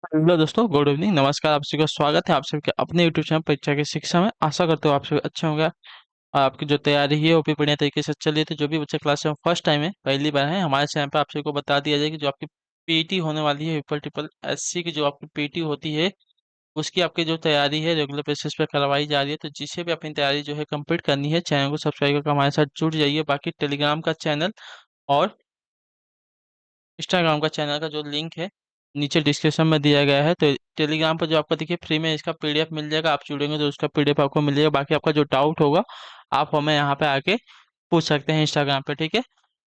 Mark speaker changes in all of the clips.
Speaker 1: Hello दोस्तों, good evening, नमस्कार। आप सभी का स्वागत है आप सभी के अपने यूट्यूब चैनल परीक्षा की शिक्षा में। आशा करते हो आप सभी अच्छे होंगे और आपकी जो तैयारी है वो भी बढ़िया तरीके से चल रही है। तो जो भी बच्चे क्लास में फर्स्ट टाइम है, पहली बार है, हमारे चैनल पर आप सभी को बता दिया जाए कि जो आपकी पीटी होने वाली है, ट्रिपल ट्रिपल एससी की जो आपकी पीटी होती है, उसकी आपकी जो तैयारी है रेगुलर बेसिस पे करवाई जा रही है। तो जिसे भी अपनी तैयारी जो है कंप्लीट करनी है, चैनल को सब्सक्राइब करके हमारे साथ जुड़ जाइए। बाकी टेलीग्राम का चैनल और इंस्टाग्राम का चैनल का जो लिंक है नीचे डिस्क्रिप्शन में दिया गया है। तो टेलीग्राम पर जो आपको देखिए फ्री में इसका पीडीएफ मिल जाएगा, आप जुड़ेंगे तो उसका पीडीएफ आपको मिल जाएगा। बाकी आपका जो डाउट होगा आप हमें यहाँ पे आके पूछ सकते हैं इंस्टाग्राम पे, ठीक है।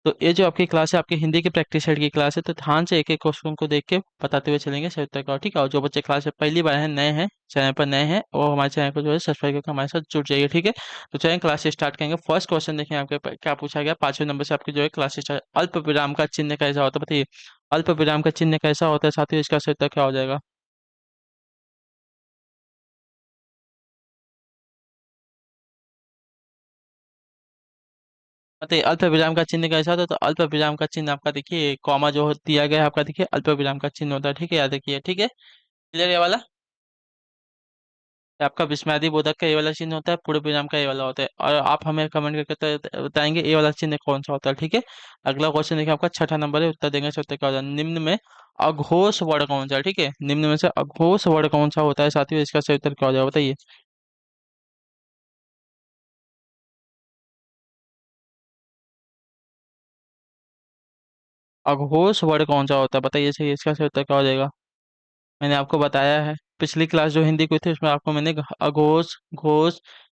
Speaker 1: तो ये जो आपकी क्लास है, आपकी हिंदी की प्रैक्टिस सेट की क्लास है, तो ध्यान से एक एक क्वेश्चन को देख के बताते हुए चलेंगे सही तक, और ठीक है। और जो बच्चे क्लास में पहली बार हैं, नए हैं, चैनल पर नए हैं, वो हमारे चैनल को जो है सब्सक्राइब करके हमारे साथ जुड़ जाइए, ठीक है। तो चलिए क्लास स्टार्ट करेंगे। फर्स्ट क्वेश्चन देखें आपके क्या पूछा गया। 5वें नंबर से आपकी जो है क्लास स्टार्ट। अल्प विराम का चिन्ह कैसा होता है, बताइए। अल्प विराम का चिन्ह कैसा होता है साथियों, इसका सही उत्तर क्या हो जाएगा। बताइए अल्प विराम का चिन्ह कैसा होता है। तो अल्प विराम का चिन्ह आपका देखिए कॉमा जो दिया गया है आपका, देखिए अल्प विराम का चिन्ह होता है, ठीक है, याद रखिए, ठीक है। क्लियर ये वाला। आपका विस्मयादि बोधक का ये वाला चिन्ह होता है, पूर्ण विराम का ये वाला होता है। और आप हमें कमेंट करके बताएंगे ये वाला चिन्ह कौन सा होता है, ठीक है। अगला क्वेश्चन देखिए आपका छठा नंबर है, उत्तर देंगे सत्य क्या होता है। निम्न में अघोष वर्ण कौन सा है, ठीक है। निम्न में से अघोष वर्ण कौन सा होता है साथियों, इसका सही उत्तर क्या हो जाएगा, बताइए। अघोष वर्ण कौन सा होता है बताइए, सही इसका सही उत्तर क्या हो जाएगा। मैंने आपको बताया है, पिछली क्लास जो हिंदी की थी उसमें आपको मैंने अघोष, घोष,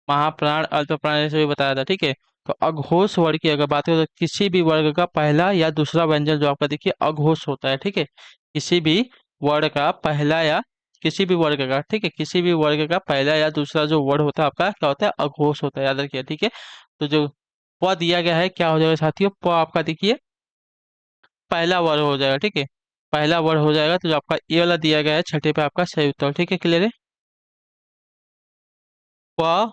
Speaker 1: महाप्राण, अल्पप्राण ऐसे भी बताया था, ठीक है। तो अघोष वर्ग की अगर बात करें तो किसी भी वर्ग का पहला या दूसरा व्यंजन जो आपका देखिए अघोष होता है, ठीक है। किसी भी वर्ग का पहला या किसी भी वर्ग का, ठीक है, किसी भी वर्ग का पहला या दूसरा जो वर्ड होता है आपका क्या होता है, अघोष होता है, याद रखिए, ठीक है। तो जो प दिया गया है क्या हो जाएगा साथियों, प आपका देखिए पहला वर्ड हो जाएगा, ठीक है। पहला वर्ड हो जाएगा तो जो आपका ये वाला दिया गया है छठे पे आपका सही उत्तर, ठीक है, क्लियर है। प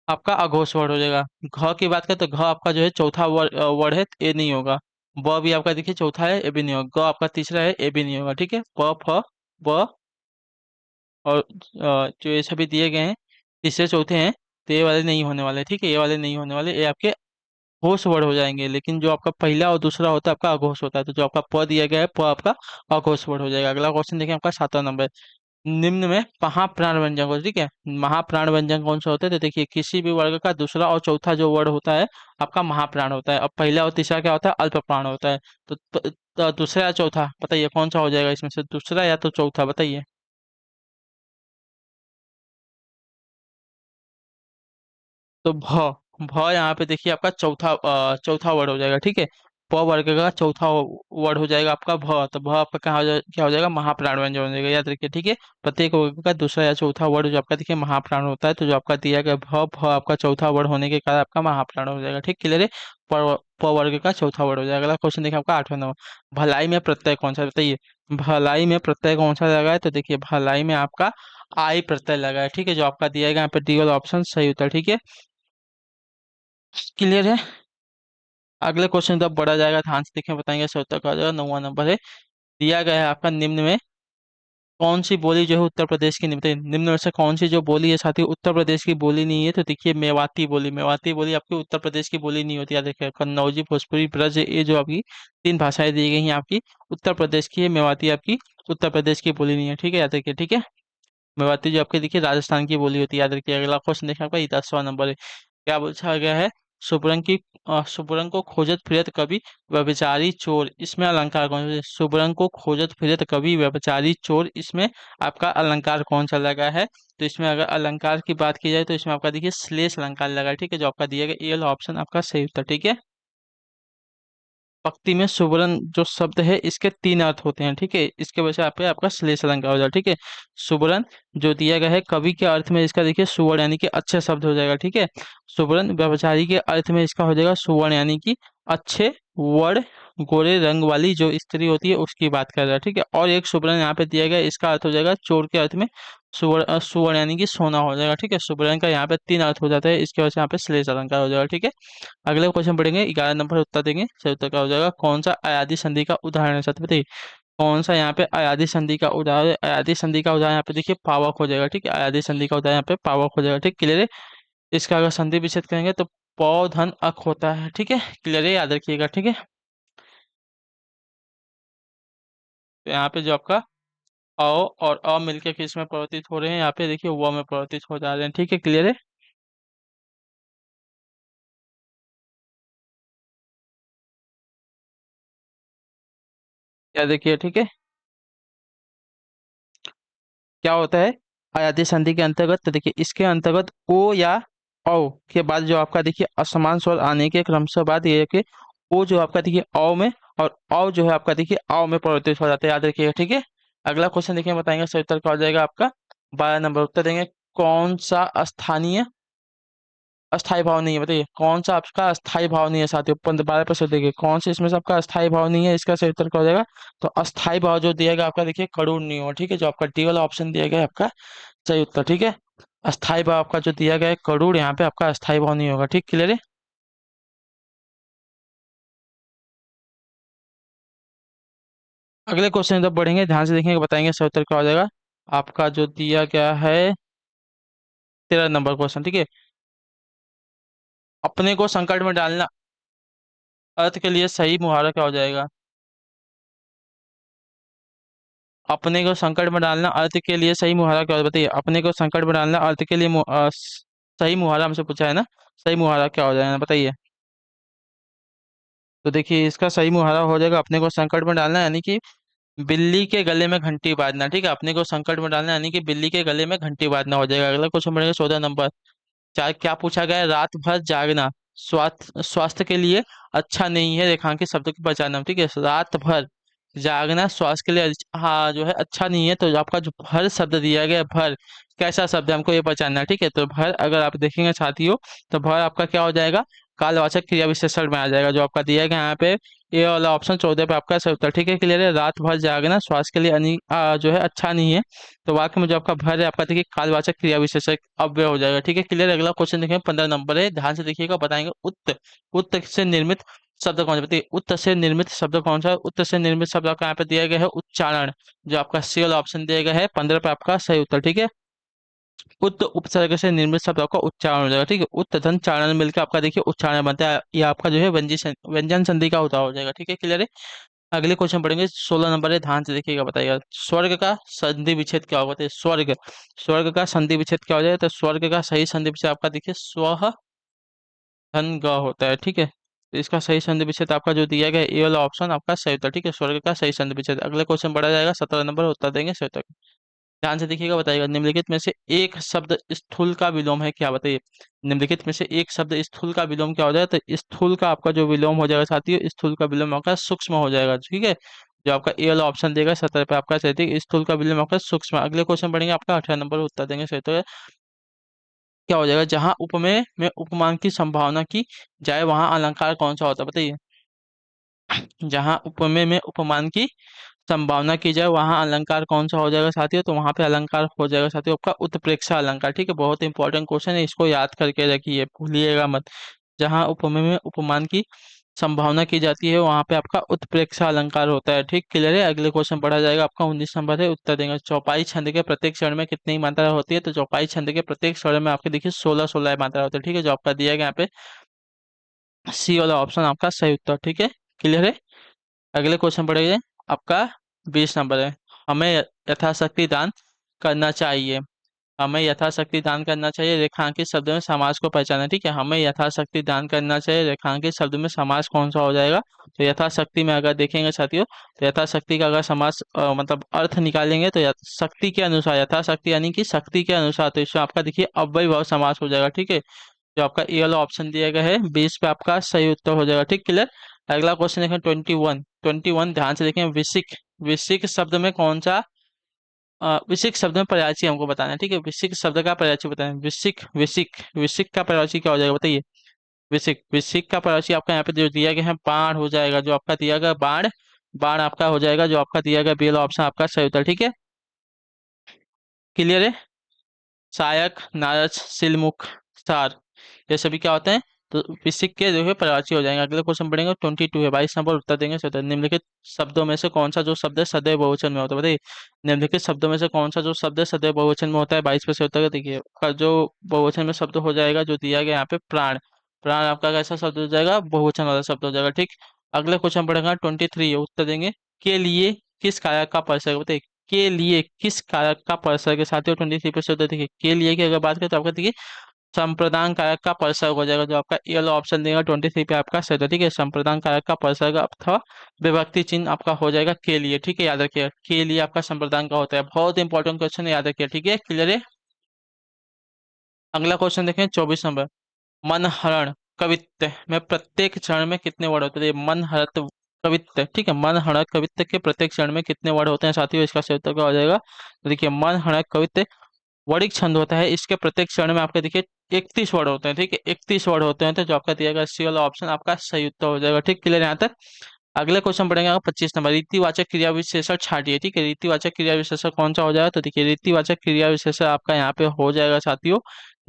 Speaker 1: आपका अघोष वर्ड हो जाएगा। घ की बात करें तो घ आपका जो है चौथा वर्ड है, ये नहीं होगा। ब भी आपका देखिए चौथा है, ये भी नहीं होगा। ग आपका तीसरा है, ये भी नहीं होगा, ठीक है। प फ ब और जो ये सभी दिए गए हैं तीसरे चौथे हैं, तो ये वाले नहीं होने वाले, ठीक है, ये वाले नहीं होने वाले, ये आपके घोष वर्ड हो जाएंगे। लेकिन जो आपका पहला और दूसरा होता है आपका अघोष होता है, तो जो आपका प दिया गया है प आपका अघोष वर्ड हो जाएगा। अगला क्वेश्चन देखें आपका सातवां नंबर। निम्न में महाप्राण व्यंजन कौन, ठीक है, महाप्राण व्यंजन कौन सा होता है। तो देखिए किसी भी वर्ग का दूसरा और चौथा जो वर्ड होता है आपका महाप्राण होता है, और पहला और तीसरा क्या होता है, अल्प प्राण होता है। तो दूसरा या चौथा बताइए कौन सा हो जाएगा इसमें से, दूसरा या तो चौथा बताइए। तो भ यहाँ पे देखिए आपका चौथा वर्ड हो जाएगा, ठीक है। प वर्ग का चौथा वर्ड हो जाएगा आपका भ। तो भ आपका क्या हो जाएगा, महाप्राण व्यंजन हो जाएगा, याद रखिए, ठीक है। प्रत्येक वर्ग का दूसरा या चौथा वर्ड जो आपका देखिए महाप्राण होता है, तो जो आपका दिया गया भ आपका चौथा वर्ड होने के कारण आपका महाप्राण हो जाएगा, ठीक, क्लियर है। प वर्ग का चौथा वर्ड हो जाएगा। अगला क्वेश्चन देखिए आपका आठवां नंबर। भलाई में प्रत्यय कौन सा है? बताइए भलाई में प्रत्यय कौन सा लगा है। तो देखिए भलाई में आपका आई प्रत्यय लगा है, ठीक है, जो आपका दिया गया यहाँ पे डी वाला ऑप्शन सही होता है, ठीक है, क्लियर है। अगले क्वेश्चन तो अब बढ़ा जाएगा, ध्यान से देखें, बताएंगे सही उत्तर का। जाएगा नौवां नंबर है, दिया गया है आपका निम्न में कौन सी बोली जो है उत्तर प्रदेश की, निम्न में से कौन सी जो बोली है साथी उत्तर प्रदेश की बोली नहीं है। तो देखिए मेवाती बोली, मेवाती बोली आपकी उत्तर प्रदेश की बोली नहीं होती, याद रखिए। कन्नौजी, भोजपुरी, ब्रज, ये जो आपकी तीन भाषाएं दी गई हैं आपकी उत्तर प्रदेश की है। मेवाती आपकी उत्तर प्रदेश की बोली नहीं है, ठीक है, याद रखिए, ठीक है। मेवाती जो आपकी देखिए राजस्थान की बोली होती है, याद रखिए। अगला क्वेश्चन देखिए आपका 10वां नंबर है, क्या पूछा गया है। सुबरंग को खोजत फिरत कवि व्यभिचारी चोर, इसमें अलंकार कौन सा है? सुबरंग को खोजत फिरत कवि व्यभिचारी चोर, इसमें आपका अलंकार कौन सा लगा है। तो इसमें अगर अलंकार की बात की जाए तो इसमें आपका देखिए श्लेष अलंकार लगा है, ठीक है, जो आपका दिया गया ये वाला ऑप्शन आपका सही उत्तर, ठीक है। पंक्ति में सुवर्ण जो शब्द है इसके तीन अर्थ होते हैं, ठीक है, इसके वजह से आप पे आपका श्लेष अलंकार हो जाएगा, ठीक है। सुवर्ण जो दिया गया है कवि के अर्थ में इसका देखिए सुवर्ण यानी कि अच्छे शब्द हो जाएगा, ठीक है। सुवर्ण व्यभिचारी के अर्थ में इसका हो जाएगा सुवर्ण यानी कि अच्छे वर्ण, गोरे रंग वाली जो स्त्री होती है उसकी बात कर रहा है, ठीक है। और एक सुवर्ण यहाँ पे दिया गया है, इसका अर्थ हो जाएगा चोर के अर्थ में सुवर्ण यानी कि सोना हो जाएगा, ठीक है। सुवर्ण का यहाँ पे तीन अर्थ हो जाता है, इसके वजह से यहाँ पे श्लेष अलंकार हो जाएगा, ठीक है। अगले क्वेश्चन पढ़ेंगे, 11 नंबर उत्तर देंगे, सही उत्तर क्या हो जाएगा, कौन सा अयादी संधि का उदाहरण है साथ बताइए। कौन सा यहाँ पे अयाधी संधि का उदाहरण, अयाधी संधि का उदाहरण यहाँ पे देखिए पावक हो जाएगा, ठीक है। अयाधी संधि का उदाहरण यहाँ पे पावक हो जाएगा, ठीक, क्लियर है। इसका अगर संधि विच्छेद करेंगे तो पौ धन अक होता है, ठीक है, क्लियर है, याद रखिएगा, ठीक है। तो यहाँ पे जो आपका अ और अ मिलकर किस में परिवर्तित हो रहे हैं, यहाँ पे देखिए व में परिवर्तित हो जा रहे हैं, ठीक है, क्लियर है। याद रखिए, ठीक है। क्या होता है अयाची संधि के अंतर्गत, तो देखिए इसके अंतर्गत ओ या औ के बाद जो आपका देखिए असमान स्वर आने के क्रमशः बाद ये है कि ओ जो आपका देखिए औ में और औ जो है आपका देखिए आओ में परिवर्तित हो जाता है, याद रखिएगा, ठीक है। अगला क्वेश्चन देखिए बताएंगे, सही उत्तर क्या हो जाएगा आपका। 12 नंबर उत्तर देंगे। कौन सा स्थानीय अस्थाई भाव नहीं है, बताइए कौन सा आपका अस्थाई भाव नहीं है साथियों, 12% देखिए कौन से इसमें से आपका अस्थाई भाव नहीं है, इसका सही उत्तर क्या हो जाएगा। तो अस्थाई भाव जो दिया गया आपका देखिए करोड़ नहीं होगा, ठीक है, जो आपका डी वाला ऑप्शन दिया गया है आपका सही उत्तर, ठीक है। अस्थाई भाव आपका जो दिया गया है करोड़, यहाँ पे आपका अस्थाई भाव नहीं होगा, ठीक, क्लियर है। अगले क्वेश्चन जब बढ़ेंगे ध्यान से देखेंगे, बताएंगे सही उत्तर क्या हो जाएगा। आपका जो दिया गया है 13 नंबर क्वेश्चन, ठीक है। अपने को संकट में डालना अर्थ के लिए सही मुहावरा क्या हो जाएगा। अपने को संकट में डालना अर्थ के लिए सही मुहावरा क्या होगा, बताइए अपने को संकट में डालना अर्थ के लिए सही मुहावरा हमसे पूछा है ना, सही मुहावरा क्या हो जाएगा बताइए। तो देखिए इसका सही मुहावरा हो जाएगा, अपने को संकट में डालना यानी कि बिल्ली के गले में घंटी बांधना, ठीक है, अपने को संकट में डालना यानी कि बिल्ली के गले में घंटी बांधना हो जाएगा। अगला क्वेश्चन बढ़ेगा 14 नंबर। चार क्या पूछा गया है, रात भर जागना स्वास्थ्य स्वास्थ्य के लिए अच्छा नहीं है, रेखांकित शब्दों की पहचानना, ठीक है। रात भर जागना स्वास्थ्य के लिए हाँ जो है अच्छा नहीं है, तो आपका जो भर शब्द दिया गया है, भर कैसा शब्द है हमको ये पहचानना है, ठीक है। तो भर अगर आप देखेंगे साथियों, तो भर आपका क्या हो जाएगा, कालवाचक क्रिया विशेषण में आ जाएगा, जो आपका दिया गया यहाँ पे ये वाला ऑप्शन 14 पे आपका सही उत्तर, ठीक है, क्लियर है। रात भर जागना स्वास्थ्य के लिए जो है अच्छा नहीं है, तो वाक्य में जो आपका भर है आपका देखिए कालवाचक क्रिया विशेषक अव्यय हो जाएगा, ठीक है, क्लियर। अगला क्वेश्चन देखेंगे 15 नंबर है, ध्यान से देखिएगा, बताएंगे उत्त उत्त से निर्मित शब्द कौन सा, बताइए उत्त से निर्मित शब्द कौन सा। उत्त से निर्मित शब्द आपका यहाँ पे दिया गया है उच्चारण, जो आपका सी वाला ऑप्शन दिया गया है 15 पे आपका सही उत्तर, ठीक है। उत्त उपसर्ग से निर्मित शब्द आपका उच्चारण हो जाएगा, ठीक है। उत्त धन चारण मिलकर आपका देखिए उच्चारण बनता है, ये आपका जो है व्यंजन संधि का होता हो जाएगा, ठीक है, क्लियर है। अगले क्वेश्चन पढ़ेंगे 16 नंबर है, ध्यान से देखिएगा, बताइएगा स्वर्ग का संधि विच्छेद क्या होगा, तो स्वर्ग स्वर्ग का संधि विच्छेद क्या हो जाएगा। तो स्वर्ग का सही संधि विच्छेद आपका देखिए स्व धन ग होता है, ठीक है। तो इसका सही संधि विच्छेद आपका जो दिया गया है ये वाला ऑप्शन आपका सही उत्तर, ठीक है, स्वर्ग का सही संधि विच्छेद। अगले क्वेश्चन बढ़ा जाएगा 17 नंबर, उत्तर देंगे सही उत्तर। ध्यान से देखिएगा, बताइएगा निम्नलिखित में से एक शब्द स्थूल का विलोम है क्या, बताइए निम्नलिखित में से एक शब्द स्थूल का विलोम क्या हो जाएगा। तो स्थूल का आपका जो विलोम हो जाएगा साथियों, स्थूल का विलोम आपका सूक्ष्म हो जाएगा, ठीक है। जो आपका ए वाला ऑप्शन देगा 17 पे आपका सही है, स्थूल का विलोम आपका सूक्ष्म। अगले क्वेश्चन पढ़ेंगे आपका 18 नंबर, उत्तर देंगे सही तो क्या हो जाएगा। जहां उपमेय में उपमान की संभावना की जाए वहां अलंकार कौन सा होता है, बताइए। जहां उपमेय में उपमान की संभावना की जाए वहां अलंकार कौन सा हो जाएगा साथियों, तो वहां पे अलंकार हो जाएगा साथियों आपका उत्प्रेक्षा अलंकार, ठीक है। बहुत इंपॉर्टेंट क्वेश्चन है, इसको याद करके रखिए, भूलिएगा मत। जहां उपमेय में उपमान की संभावना की जाती है वहां पे आपका उत्प्रेक्षा अलंकार होता है, ठीक, क्लियर है। अगले क्वेश्चन पढ़ा जाएगा आपका 19 नंबर है, उत्तर देंगे चौपाई छंद के प्रत्येक स्वर्ण में कितनी मात्रा होती है। तो चौपाई छंद के प्रत्येक स्वर्ण में आपके देखिए 16 मात्रा होती है, ठीक है, जो आपका दिया गया यहाँ पे सी वाला ऑप्शन आपका सही उत्तर, ठीक है, क्लियर है। अगले क्वेश्चन पढ़ेंगे आपका 20 नंबर है। हमें यथाशक्ति दान करना चाहिए, हमें यथाशक्ति दान करना चाहिए, रेखांकित शब्दों में समास को पहचाना, ठीक है। हमें यथाशक्ति दान करना चाहिए, रेखांकित शब्द में समास कौन सा हो जाएगा। तो यथाशक्ति में अगर देखेंगे साथियों, तो यथाशक्ति का अगर समास मतलब अर्थ निकालेंगे तो शक्ति के अनुसार, यथाशक्ति यानी कि शक्ति के अनुसार, तो इसमें आपका देखिए अव्ययी भाव समास हो जाएगा, ठीक है। जो आपका ए वाला ऑप्शन दिया गया है 20 पे आपका सही उत्तर हो जाएगा, ठीक, क्लियर। अगला क्वेश्चन देखें 21 ध्यान से देखें, विसिक विसिक शब्द में कौन सा विसिक शब्द में पर्यायची हमको बताना है, ठीक है। विसिक शब्द का पर्यायची बताना है, विसिक विसिक विसिक का पर्यायची क्या हो जाएगा, बताइए। विसिक विसिक का पर्यायची आपका यहाँ पे जो दिया गया है बाण हो जाएगा, जो आपका दिया गया बाण बाण आपका हो जाएगा, जो आपका दिया गया बी वाला ऑप्शन आपका सही उत्तर, ठीक है, क्लियर है। सहायक नारच सिलमुख सार, ये सभी क्या होते हैं, तो विसिक के जो है पर्यायवाची हो जाएंगे। अगले क्वेश्चन पढ़ेंगे 22 है, 22 नंबर उत्तर देंगे। सो निम्नलिखित शब्दों में से कौन सा जो शब्द है सदैव बहुवचन में होता है, बताइए। निम्नलिखित शब्दों में से कौन सा जो शब्द है सदैव बहुवचन में होता है, 22 पे से उत्तर देखिए। का जो बहुवचन में शब्द हो जाएगा जो दिया गया यहाँ पे प्राण। प्राण आपका कैसा शब्द हो जाएगा, बहुवचन वाला शब्द हो जाएगा, ठीक। अगले क्वेश्चन पढ़ेगा 23 है, उत्तर देंगे के लिए किस कारक का परिसर, बताइए। के लिए किस कारक का परिसर के साथ ही 23 पे से उत्तर देखिए। के लिए की अगर बात करें तो आपका देखिए संप्रदान कारक का परिसर्ग हो जाएगा, जो आपका ए वाला ऑप्शन देगा 23 पे आपका सही है, ठीक है। संप्रदान कारक का परिसर्ग अथवा विभक्ति चिन्ह आपका हो जाएगा के लिए, ठीक है, याद रखिए के लिए आपका संप्रदान का होता है। बहुत इंपॉर्टेंट क्वेश्चन है, याद रखिए, ठीक है, क्लियर है। अगला क्वेश्चन देखें 24 नंबर। मन हरण कवित्त में प्रत्येक चरण में कितने वर्ड होते हैं, मन हरत कवित्त, ठीक है, मन हड़क कवित्त के प्रत्येक चरण में कितने वर्ड होते हैं साथियों, इसका सही उत्तर क्या हो जाएगा। तो देखिए मन हड़क कवित्त वर्णिक छंद होता है, इसके प्रत्येक चरण में आपके देखिए 31 वर्ड होते हैं, ठीक है, 31 वर्ड होते हैं। तो जो आपका दिया गया सी वाला ऑप्शन आपका सही उत्तर हो जाएगा, ठीक, क्लियर यहाँ तक। अगले क्वेश्चन पढ़ेंगे आपका 25 नंबर। रीतिवाचक क्रिया विशेषण छाटिए, ठीक है, रीतिवाचक क्रिया विशेषण कौन सा हो जाएगा, तो देखिए रीतिवाचक क्रिया विशेषण आपका यहाँ पे हो जाएगा साथियों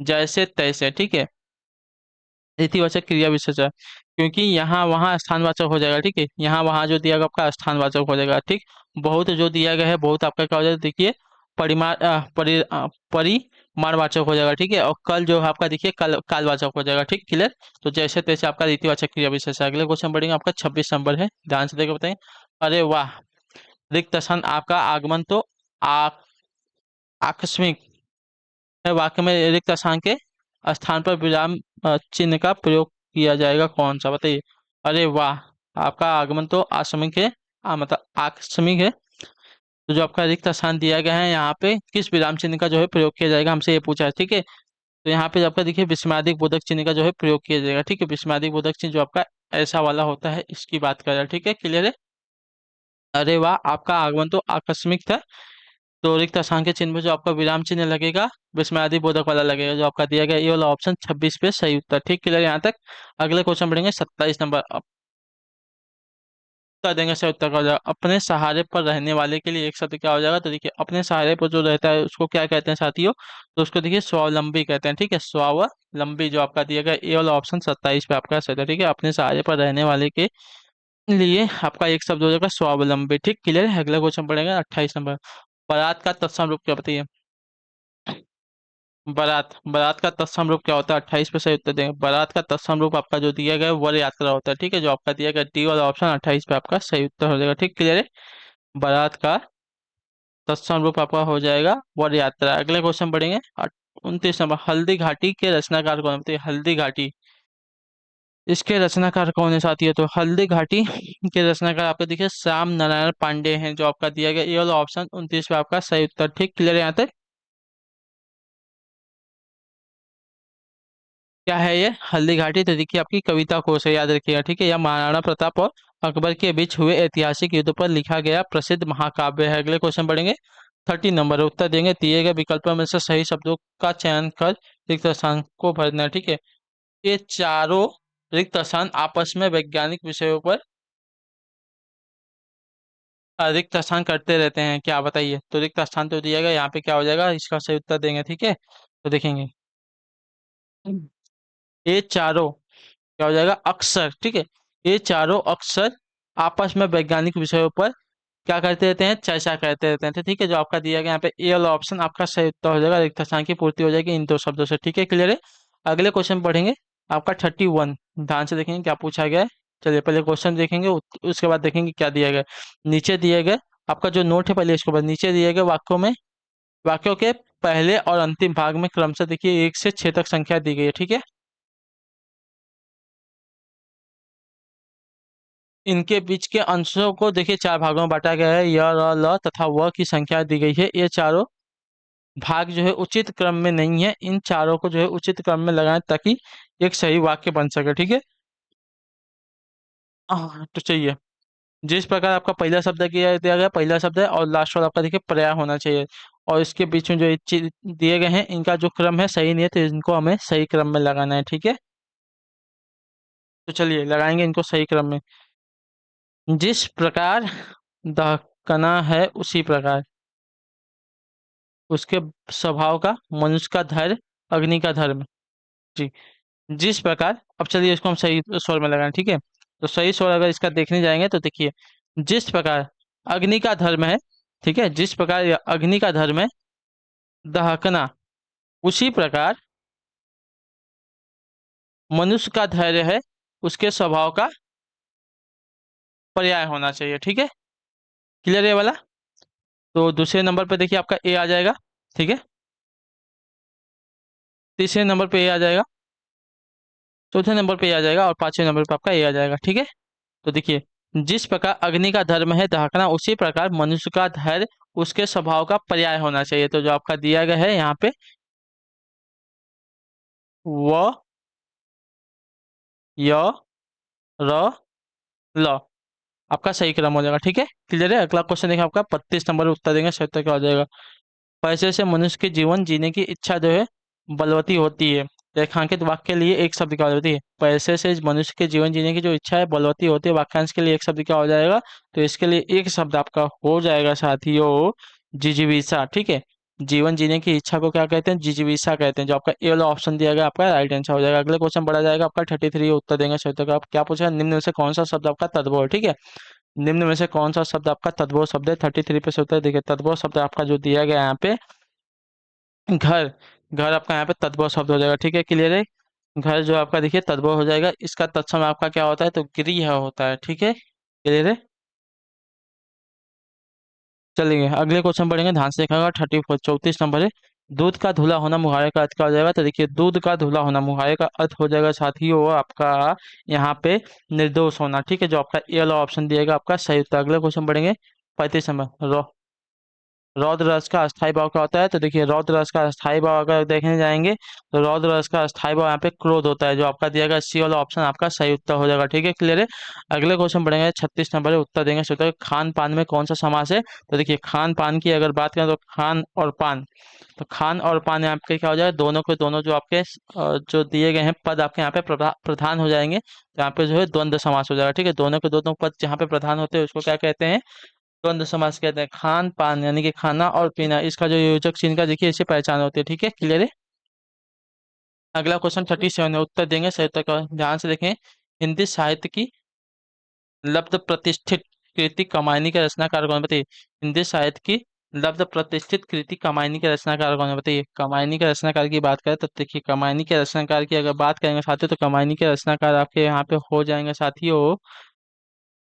Speaker 1: जैसे तैसे, ठीक है। रीतिवाचक क्रिया विशेषण क्योंकि यहाँ वहाँ स्थानवाचक हो जाएगा, ठीक है, यहाँ वहाँ जो दिया गया आपका स्थानवाचक हो जाएगा, ठीक। बहुत जो दिया गया है बहुत आपका क्या हो जाएगा, देखिए परिमाणवाचक हो जाएगा, ठीक है। और कल जो है आपका देखिए कालवाचक हो जाएगा, ठीक, क्लियर। तो जैसे तैसे आपका रीतिवाचक क्रिया विशेषण। अगले क्वेश्चन पढ़ेंगे आपका 26 नंबर है, ध्यान से देखकर बताएं। अरे वाह, रिक्त स्थान आपका आगमन तो आ, आकस्मिक है, वाक्य में रिक्त स्थान के स्थान पर विराम चिन्ह का प्रयोग किया जाएगा, कौन सा, बताइए। अरे वाह, आपका आगमन तो आकस्मिक है, मतलब आकस्मिक है। तो जो आपका रिक्त स्थान दिया गया है यहाँ पे किस विराम चिन्ह का जो है प्रयोग किया जाएगा, हमसे ये पूछा है, ठीक है। तो यहाँ पे आपका देखिए विस्मयादिक बोधक चिन्ह का जो है प्रयोग किया जाएगा, ठीक है। विस्मयादिक बोधक चिन्ह जो आपका ऐसा वाला होता है, इसकी बात कर रहा है, ठीक है, क्लियर है। अरे वाह, आपका आगमन तो आकस्मिक था। तो रिक्त स्थान के चिन्ह में जो आपका विराम चिन्ह लगेगा विस्मयादि बोधक वाला लगेगा, जो आपका दिया गया ये वाला ऑप्शन 26 पे सही उत्तर, ठीक, क्लियर यहाँ तक। अगले क्वेश्चन पढ़ेंगे 27 नंबर। अब उत्तर देंगे सही उत्तर का हो जाएगा अपने सहारे पर रहने वाले के लिए एक शब्द क्या हो जाएगा, तो देखिए अपने सहारे पर जो रहता है उसको क्या कहते हैं साथियों, तो उसको देखिए स्वावलंबी कहते हैं, ठीक है, स्वावलंबी। जो आपका दिया गया ये वाला ऑप्शन 27 पे आपका सही है, ठीक है। अपने सहारे पर रहने वाले के लिए आपका एक शब्द हो जाएगा स्वावलंबी, ठीक, क्लियर है। अगला क्वेश्चन पढ़ेगा 28 नंबर। बारात का तत्सम रूप क्या, बताइए। बारात बारात का तत्सम रूप क्या होता है, 28 पे सही उत्तर देंगे। बारात का तत्सम रूप आपका जो दिया गया है वर यात्रा होता है, ठीक है, जो आपका दिया गया डी वाला ऑप्शन 28 पे आपका सही उत्तर हो जाएगा, ठीक, क्लियर है। बारात का तत्सम रूप आपका हो जाएगा वर यात्रा। अगले क्वेश्चन पढ़ेंगे 29 नंबर। हल्दी घाटी के रचनाकार कौन, बताइए। हल्दी घाटी इसके रचनाकार कौन है साथी है, तो हल्दी घाटी के रचनाकार आपको देखिए श्याम नारायण पांडे हैं, जो आपका दिया गया ये वाला ऑप्शन 29 पे आपका सही उत्तर, ठीक, क्लियर है यहाँ तक। क्या है ये हल्दी घाटी, तो देखिए आपकी कविता कोश है, याद रखिएगा, ठीक है। यह महाराणा प्रताप और अकबर के बीच हुए ऐतिहासिक युद्ध पर लिखा गया प्रसिद्ध महाकाव्य है। अगले क्वेश्चन पढ़ेंगे 30 नंबर, उत्तर देंगे दिए गए विकल्पों में से सही शब्दों का चयन कर रिक्त स्थान को भरना है, ठीक है। ये चारों रिक्त स्थान आपस में वैज्ञानिक विषयों पर रिक्त स्थान करते रहते हैं, क्या बताइए। तो रिक्त स्थान तो दिया गया यहाँ पे क्या हो जाएगा, इसका सही उत्तर देंगे, ठीक है। तो देखेंगे ये चारों क्या हो जाएगा अक्सर, ठीक है। ये चारों अक्सर आपस में वैज्ञानिक विषयों पर क्या करते रहते हैं, चर्चा करते रहते हैं, तो ठीक है। जो आपका दिया गया यहाँ पे ए वाला ऑप्शन आपका सही उत्तर हो जाएगा, रिक्त स्थान की पूर्ति हो जाएगी इन दो शब्दों से, ठीक है, क्लियर है। अगले क्वेश्चन पढ़ेंगे आपका 31, ध्यान से देखेंगे क्या पूछा गया है। चलिए पहले क्वेश्चन देखेंगे उसके बाद देखेंगे क्या दिया गया है। नीचे दिए गए आपका जो नोट है पहले इसके बाद नीचे दिए गए वाक्यों के पहले और अंतिम भाग में क्रमशः देखिए 1 से 6 तक संख्या दी गई है, ठीक है। इनके बीच के अंशों को देखिए 4 भागों में बांटा गया है, य र ल तथा व की संख्या दी गई है। ये चारों भाग जो है उचित क्रम में नहीं है, इन चारों को जो है उचित क्रम में लगाएं ताकि एक सही वाक्य बन सके, ठीक है। तो चाहिए जिस प्रकार आपका पहला शब्द किया दिया गया पहला शब्द है और लास्ट वाला आपका देखिए पर्याय होना चाहिए, और इसके बीच में जो ये चीज दिए गए हैं इनका जो क्रम है सही नहीं है, तो इनको हमें सही क्रम में लगाना है, ठीक है। तो चलिए लगाएंगे इनको सही क्रम में। जिस प्रकार दहकना है उसी प्रकार उसके स्वभाव का, मनुष्य का धैर्य, अग्नि का धर्म, जी। जिस प्रकार अब चलिए इसको हम सही स्वर में लगाएं, ठीक है। तो सही स्वर अगर इसका देखने जाएंगे तो देखिए, जिस प्रकार अग्नि का धर्म है, ठीक है, जिस प्रकार यह अग्नि का धर्म है दहकना, उसी प्रकार मनुष्य का धैर्य है उसके स्वभाव का पर्याय होना चाहिए, ठीक है। क्लियर है ये वाला। तो दूसरे नंबर पर देखिए आपका ए आ जाएगा, ठीक है। तीसरे नंबर पे ए आ जाएगा, चौथे नंबर पे ए आ जाएगा, और पांचवें नंबर पे आपका ए आ जाएगा, ठीक है। तो देखिए, जिस प्रकार अग्नि का धर्म है दहकना, उसी प्रकार मनुष्य का धैर्य उसके स्वभाव का पर्याय होना चाहिए। तो जो आपका दिया गया है यहाँ पे, व, य, र, ल, आपका सही क्रम हो जाएगा, ठीक है। क्लियर है। अगला क्वेश्चन देखिए आपका 32 नंबर उत्तर देंगे, सही उत्तर क्या हो जाएगा। पैसे से मनुष्य के जीवन जीने की इच्छा जो है बलवती होती है। रेखांकित वाक्य के लिए एक शब्द क्या होती है। पैसे से मनुष्य के जीवन जीने की जो इच्छा है बलवती होती है, वाक्यांश के लिए एक शब्द क्या हो जाएगा। तो इसके लिए एक शब्द आपका हो जाएगा साथियों, जिजीविसा, ठीक है। जीवन जीने की इच्छा को क्या कहते हैं, जिजीविसा कहते हैं। जो आपका ए वाला ऑप्शन दिया गया आपका राइट आंसर हो जाएगा। अगले क्वेश्चन बढ़ा जाएगा आपका 33, उत्तर देंगे सही उत्तर का। आप क्या पूछा, निम्न में से कौन सा शब्द आपका तद्भव है, ठीक है। निम्न में से कौन सा शब्द आपका तद्भव शब्द है, 33 पे से उत्तर देखिए। तद्भव शब्द आपका जो दिया गया है यहाँ पे, घर, घर आपका यहाँ पे तद्भव शब्द हो जाएगा, ठीक है। क्लियर है। घर जो आपका देखिए तद्भव हो जाएगा, इसका तत्सम आपका क्या होता है, तो गृह होता है, ठीक है। क्लियर है। चलिए अगले क्वेश्चन पढ़ेंगे, ध्यान से देखिएगा। 34 नंबर है। दूध का धुला होना मुहावरे का अर्थ क्या हो जाएगा। तो देखिए, दूध का धुला होना मुहावरे का अर्थ हो जाएगा साथियों आपका यहाँ पे निर्दोष होना, ठीक है। जो आपका ए वाला ऑप्शन दिएगा आपका सही उत्तर। अगले क्वेश्चन पढ़ेंगे 35 नंबर। रौद्र रस का अस्थायी भाव क्या होता है। तो देखिए, रौद्र रस का अस्थायी भाव अगर देखने जाएंगे तो रौद्र रस का अस्थायी भाव यहाँ पे क्रोध होता है। जो आपका दिया गया सी वाला ऑप्शन आपका सही उत्तर हो जाएगा, ठीक है। क्लियर है। अगले क्वेश्चन पढ़ेंगे 36 नंबर है, उत्तर देंगे सही उत्तर। खान पान में कौन सा समास है। तो देखिए, खान पान की अगर बात करें तो खान और पान, तो खान और पान यहाँ पे क्या हो जाएगा, दोनों के दोनों जो आपके जो दिए गए हैं पद आपके यहाँ पे प्रधान हो जाएंगे। तो यहाँ पे जो है द्वंद्व समास हो जाएगा, ठीक है। दोनों के दोनों पद जहाँ पे प्रधान होते हैं उसको क्या कहते हैं, द्वंद्व समास कहते हैं। खान पान यानी कि खाना और पीना, इसका जो योजक चिन्ह का देखिए इसे पहचान होती है, ठीक है। क्लियर है। अगला क्वेश्चन 37 है, उत्तर देंगे सही उत्तर का। ध्यान से देखें। हिंदी साहित्य की लब्ध प्रतिष्ठित कृति कमायनी के रचनाकार कौन है? बताइए। हिंदी साहित्य की लब्ध प्रतिष्ठित कृति कमायनी के रचनाकार कौन है? बताइए। कमायनी के रचनाकार की बात करें तो देखिए, कमायनी के रचनाकार की अगर बात करेंगे साथियों, तो कमायनी के रचनाकार आपके यहाँ पे हो जाएंगे साथियों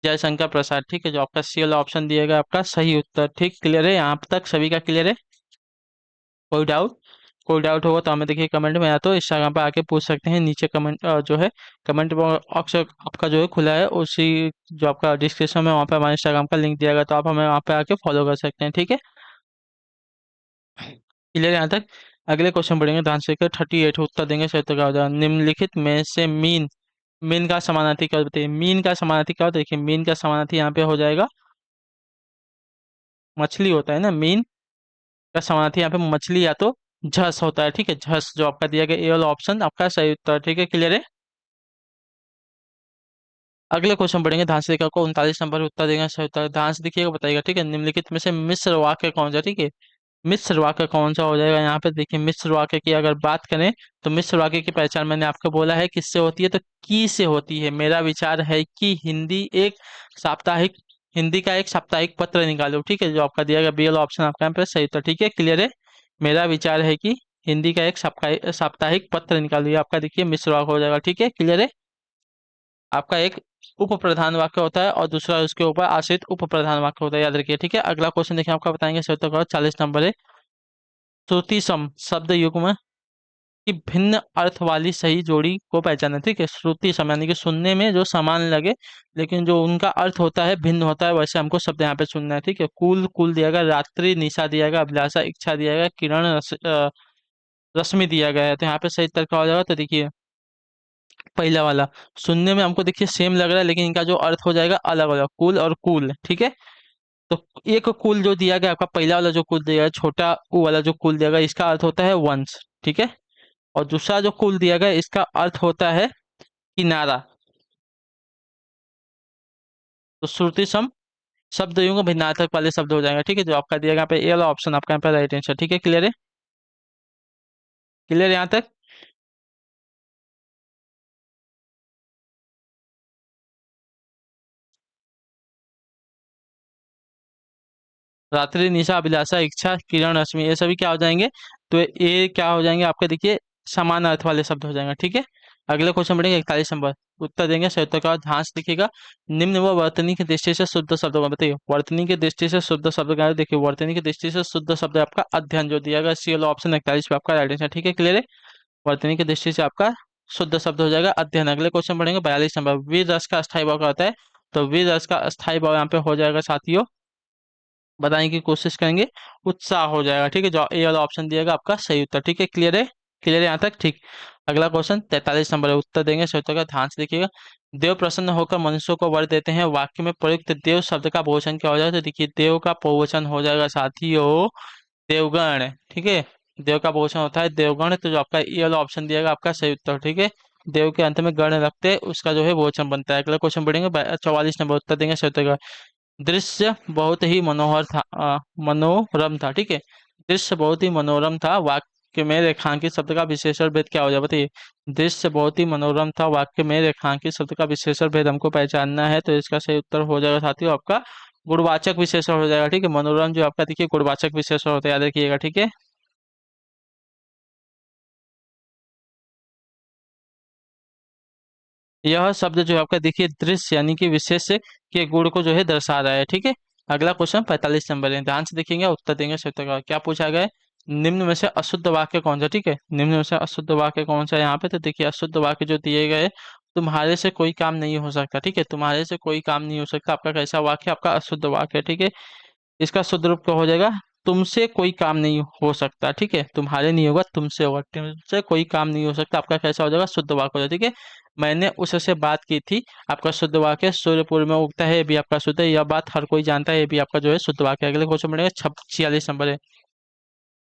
Speaker 1: जयशंकर प्रसाद, ठीक है। जो आपका सी वाला ऑप्शन दिएगा आपका सही उत्तर, ठीक। क्लियर है। यहाँ तक सभी का क्लियर है। कोई डाउट, कोई डाउट होगा तो हमें देखिए कमेंट में, या तो इंस्टाग्राम पे आके पूछ सकते हैं। नीचे कमेंट जो है कमेंट बॉक्स आपका जो है खुला है, उसी जो आपका डिस्क्रिप्शन में वहाँ पे हमारे इंस्टाग्राम का लिंक दिया गया, तो आप हमें वहाँ पे आके फॉलो कर सकते हैं, ठीक है। क्लियर यहाँ तक। अगले क्वेश्चन बढ़ेंगे, ध्यान से 38 उत्तर देंगे सही उत्तर क्या हो जाएगा। निम्नलिखित में से मीन, मीन का समानार्थी क्या होता है। बताइए, मीन का समानार्थी क्या होता है। देखिए, मीन का समानार्थी यहाँ पे हो जाएगा मछली होता है ना। मीन का समानार्थी यहाँ पे मछली या तो झस होता है, ठीक है। झस जो आपका दिया गया ए वाला ऑप्शन आपका सही उत्तर, ठीक है। क्लियर है। अगले क्वेश्चन पढ़ेंगे, ध्यान से देखिएगा। आपको 39 नंबर उत्तर देगा सही उत्तर, ध्यान से देखिएगा बताइएगा, ठीक है। निम्नलिखित में से मिश्र वाक्य कौन सा, ठीक है। मिश्र वाक्य कौन सा हो जाएगा। यहाँ पे देखिए, मिश्र वाक्य की अगर बात करें तो मिश्र वाक्य की पहचान मैंने आपको बोला है किससे होती है, तो की से होती है। मेरा विचार है कि साप्ताहिक हिंदी का एक साप्ताहिक पत्र निकालो, ठीक है। जो आपका दिया गया बी वाला ऑप्शन आपका यहाँ पे सही उत्तर, ठीक है। क्लियर है। मेरा विचार है कि हिंदी का एक साप्ताहिक साप्ताहिक पत्र निकालिए, आपका देखिए मिश्र वाक्य हो जाएगा, ठीक है। क्लियर है। आपका एक उप प्रधान वाक्य होता है और दूसरा उसके ऊपर आश्रित उप प्रधान वाक्य होता है, याद रखिए, ठीक है। अगला क्वेश्चन देखिए आपका बताएंगे सही उत्तर 40 नंबर है। श्रुति सम शब्द युग्म की भिन्न अर्थ वाली सही जोड़ी को पहचाना, ठीक है। श्रुति सम यानी कि सुनने में जो समान लगे लेकिन जो उनका अर्थ होता है भिन्न होता है, वैसे हमको शब्द यहाँ पे सुनना है, ठीक है। कुल, कुल दिया गया, रात्रि निशा दिया गया, अभिलाषा इच्छा दिया गया, किरण रश्मि दिया गया है। तो यहाँ पे सही उत्तर क्या हो जाएगा। तो देखिए, पहला वाला सुनने में हमको देखिए सेम लग रहा है, लेकिन इनका जो अर्थ हो जाएगा अलग अलग, कुल और कुल, ठीक है। तो एक कुल जो दिया गया आपका, पहला वाला जो कुल दिया गया, छोटा ऊ वाला जो कुल दिया गया, इसका अर्थ होता है वंश, ठीक है। और दूसरा जो कुल दिया गया इसका अर्थ होता है किनारा। तो श्रुति सम शब्द यूं भिन्नार्थक वाले शब्द हो जाएंगे, ठीक है। जो आपका दिया गया यहाँ पे ए वाला ऑप्शन आपका यहाँ पे राइट आंसर, ठीक है। क्लियर है। क्लियर यहाँ तक। रात्रि, निशा, अभिलाषा, इच्छा, किरण, रश्मि, ये सभी क्या हो जाएंगे? तो ये क्या हो जाएंगे आपके, देखिए समान अर्थ वाले शब्द हो जाएंगे। ठीक है, अगले क्वेश्चन बढ़ेंगे 41 नंबर। उत्तर देंगे सही उत्तर का, ध्यान से देखिएगा। निम्न व वर्तनी की दृष्टि से शुद्ध शब्द का बताइए। वर्तनी की दृष्टि से शुद्ध शब्द का है, देखिए वर्तनी की दृष्टि से शुद्ध शब्द है आपका अध्ययन, जो दिया गया सी वाला ऑप्शन 41 पे आपका राइट आंसर। ठीक है, क्लियर है। वर्तनी की दृष्टि से आपका शुद्ध शब्द हो जाएगा अध्ययन। अगले क्वेश्चन बढ़ेंगे 42 नंबर। वीर रस का अस्थायी भाव क्या होता है? तो वीर रस का अस्थायी भाव यहाँ पे हो जाएगा साथियों, बताने की कोशिश करेंगे, उत्साह हो जाएगा। ठीक है, जो ए वाला ऑप्शन दिएगा आपका सही उत्तर। ठीक है, क्लियर है, क्लियर है यहाँ तक? ठीक। अगला क्वेश्चन 43 नंबर है, उत्तर देंगे सही उत्तर का, ध्यान से देखिएगा। देव प्रसन्न होकर मनुष्य को वर देते हैं, वाक्य में प्रयुक्त देव शब्द का बहुवचन क्या हो जाएगा? तो देखिए देव का बहुवचन हो जाएगा साथियों देवगण। ठीक है, देव का बहुवचन होता है देवगण, तो जो आपका ये वाला ऑप्शन दिएगा आपका सही उत्तर। ठीक है, देव के अंत में गण रखते हैं, उसका जो है बहुवचन बनता है। अगला क्वेश्चन बढ़ेंगे 44 नंबर, उत्तर देंगे सही उत्तर का। दृश्य बहुत ही मनोहर था, मनोरम था। ठीक है, दृश्य बहुत ही मनोरम था, वाक्य में रेखांकित शब्द का विशेषण भेद क्या हो जाए बताइए। दृश्य बहुत ही मनोरम था, वाक्य में रेखांकित शब्द का विशेषण भेद हमको पहचानना है, तो इसका सही उत्तर हो जाएगा साथियों आपका गुणवाचक विशेषण हो जाएगा। ठीक है, मनोरम जो आपका देखिए गुणवाचक विशेषण होता है, याद रखिएगा। ठीक है, यह शब्द जो है आपका देखिए दृश्य यानी कि विशेष के गुण को जो है दर्शा रहा है। ठीक है, अगला क्वेश्चन 45 नंबर है, ध्यान से देखेंगे, उत्तर देंगे सत्य का। क्या पूछा गया है? निम्न में से अशुद्ध वाक्य कौन सा? ठीक है, निम्न में से अशुद्ध वाक्य कौन सा है यहाँ पे? तो देखिए अशुद्ध वाक्य जो दिए गए, तुम्हारे से कोई काम नहीं हो सकता। ठीक है, तुम्हारे से कोई काम नहीं हो सकता, आपका कैसा वाक्य? आपका अशुद्ध वाक्य है। ठीक है, इसका शुद्ध रूप क्या हो जाएगा? तुमसे कोई काम नहीं हो सकता। ठीक है, तुम्हारे नहीं होगा, तुमसे होगा, तुमसे कोई काम नहीं हो सकता, आपका कैसा हो जाएगा? शुद्ध वाक्य हो जाएगा। ठीक है, मैंने उससे बात की थी, आपका शुद्ध वाक्य। सूर्यपुर में उगता है, ये भी आपका शुद्ध है, यह बात हर कोई जानता है, ये भी आपका जो है शुद्ध वाक्य है। अगले क्वेश्चन बढ़ेगा 46 नंबर है।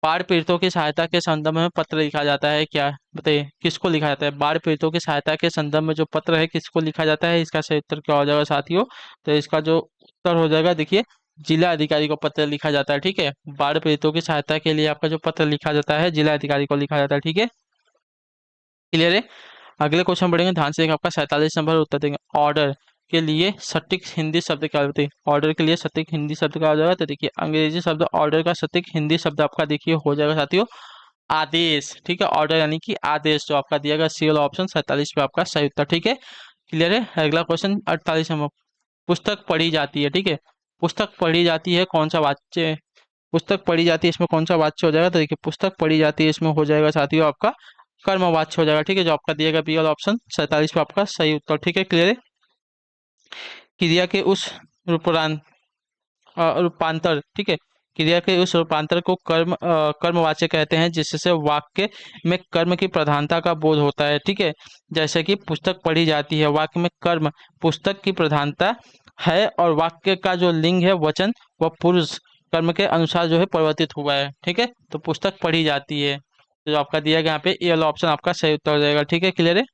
Speaker 1: बाढ़ पीड़ितों की सहायता के संदर्भ में पत्र लिखा जाता है, क्या बताइए किसको लिखा जाता है? बाढ़ पीड़ितों की सहायता के संदर्भ में जो पत्र है किसको लिखा जाता है? इसका सही उत्तर क्या हो जाएगा साथियों? तो इसका जो उत्तर हो जाएगा देखिए जिला अधिकारी को पत्र लिखा जाता है। ठीक है, बाढ़ पीड़ितों की सहायता के लिए आपका जो पत्र लिखा जाता है जिला अधिकारी को लिखा जाता है। ठीक है, क्लियर है। अगले क्वेश्चन बढ़ेंगे, ध्यान से देखिए, आपका 47 नंबर उत्तर देंगे। ऑर्डर के लिए सटीक हिंदी शब्द क्या होते हैं? ऑर्डर के लिए सटीक हिंदी शब्द क्या हो जाएगा? तो देखिए अंग्रेजी शब्द ऑर्डर का सटीक हिंदी शब्द आपका देखिए हो जाएगा साथियों आदेश। ठीक है, ऑर्डर यानी कि आदेश, जो आपका दिया गया सी वाला ऑप्शन 47 पे आपका सही उत्तर। ठीक है, क्लियर है। अगला क्वेश्चन 48 नंबर, पुस्तक पढ़ी जाती है। ठीक है, पुस्तक पढ़ी जाती है, कौन सा वाच्य है? पुस्तक पढ़ी जाती है, इसमें कौन सा वाच्य हो जाएगा? तो देखिए पुस्तक पढ़ी जाती है, इसमें हो जाएगा साथियों आपका कर्मवाच्य हो जाएगा। ठीक है, जो आपका दिया गया बी वाला ऑप्शन 47 पे आपका सही उत्तर। ठीक है, क्लियर है। क्रिया के उस रूपांतर रूपांतर, ठीक है, क्रिया के उस रूपांतर को कर्मवाच्य कहते हैं, जिससे वाक्य में कर्म की प्रधानता का बोध होता है। ठीक है, जैसे कि पुस्तक पढ़ी जाती है, वाक्य में कर्म पुस्तक की प्रधानता है, और वाक्य का जो लिंग है वचन व पुरुष कर्म के अनुसार जो है परिवर्तित हुआ है। ठीक है, तो पुस्तक पढ़ी जाती है, तो जो आपका दिया गया यहाँ पे ये वाला ऑप्शन आपका सही उत्तर हो जाएगा। ठीक है, क्लियर है।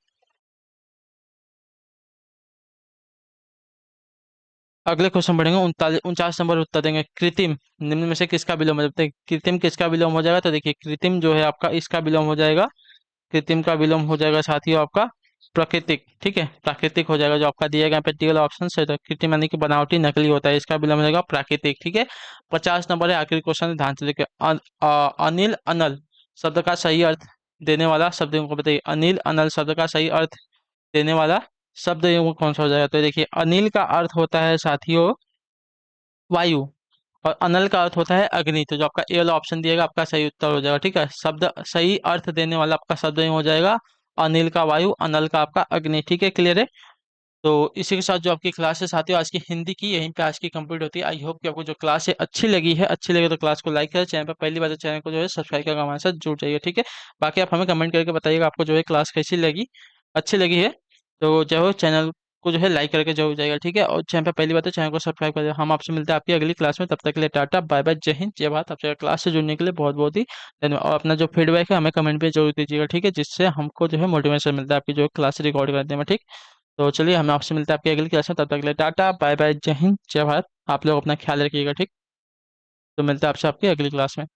Speaker 1: अगले क्वेश्चन बढ़ेंगे 49 नंबर उत्तर देंगे। कृत्रिम निम्न में से किसका विलोम है? जब तक कृत्रिम किसका विलोम हो जाएगा? तो देखिए कृत्रिम जो है आपका इसका विलोम हो जाएगा, कृत्रिम का विलोम हो जाएगा साथियों आपका प्राकृतिक। ठीक है, प्राकृतिक हो जाएगा, जो आपका दिया गया प्रैक्टिकल ऑप्शन से। तो कृत्रिम यानी कि बनावटी नकली होता है, इसका विलोम हो जाएगा प्राकृतिक। ठीक है, 50 नंबर है, आखिरी क्वेश्चन ध्यान से देखिए। अनिल अनल शब्द का सही अर्थ देने वाला शब्द को बताइए। अनिल अनल शब्द का सही अर्थ देने वाला शब्द युग्म कौन सा हो जाएगा? तो देखिए अनिल का अर्थ होता है साथियों वायु, और अनल का अर्थ होता है अग्नि, तो जो आपका ए वाला ऑप्शन दिएगा आपका सही उत्तर हो जाएगा। ठीक है, शब्द सही अर्थ देने वाला आपका शब्द युग्म हो जाएगा अनिल का वायु, अनल का आपका अग्नि। ठीक है, क्लियर है। तो इसी के साथ जो आपकी क्लास है साथियों आज की हिंदी की यहीं पे आज की कंप्लीट होती है। आई होप कि आपको जो क्लास है अच्छी लगी है, अच्छी लगे तो क्लास को लाइक करें, चैनल पर पहली बार तो चैनल को जो है सब्सक्राइब करके हमारे साथ जुड़ जाइए। ठीक है, बाकी आप हमें कमेंट करके बताइएगा आपको जो है क्लास कैसी लगी, अच्छी लगी है तो जो है चैनल को जो है लाइक करके जरूर जाइएगा। ठीक है, और चैनल पर पहली बार तो चैनल को सब्सक्राइब कर हम आपसे मिलते हैं आपकी अगली क्लास में, तब तक के लिए टाटा बाय बाय, जय हिंद जय भारत। आपसे क्लास से जुड़ने के लिए बहुत बहुत ही धन्यवाद, और अपना जो फीडबैक है हमें कमेंट पे जरूर दीजिएगा। ठीक है, जिससे हमको जो है मोटिवेशन मिलता है आपकी जो क्लास रिकॉर्ड करने में। ठीक, तो चलिए हम आपसे मिलते हैं आपकी अगली क्लास में, तब तक के लिए टाटा बाय बाय, जय हिंद जय भारत। आप लोग अपना ख्याल रखिएगा। ठीक, तो मिलते हैं आपसे आपकी अगली क्लास में।